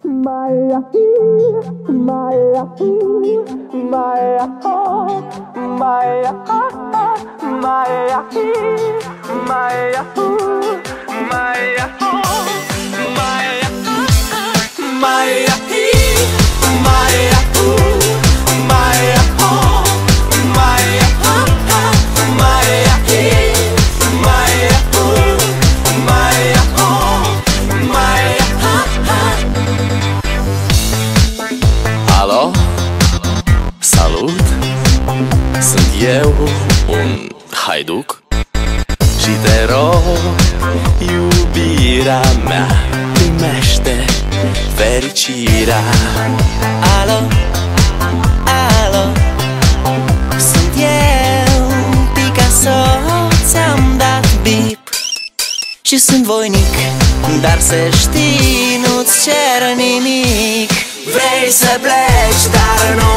Maya, Maya, Maya, Maya, Maya, Maya, Maya, Alo? Salut! Sunt eu, un haiduc, și te rog, iubirea mea, primește fericirea. Alo, alo, sunt eu, Picasso, ți-am dat bip și sunt voinic, dar să știi, nu-ți cer nimic. Vrei să pleci, dar nu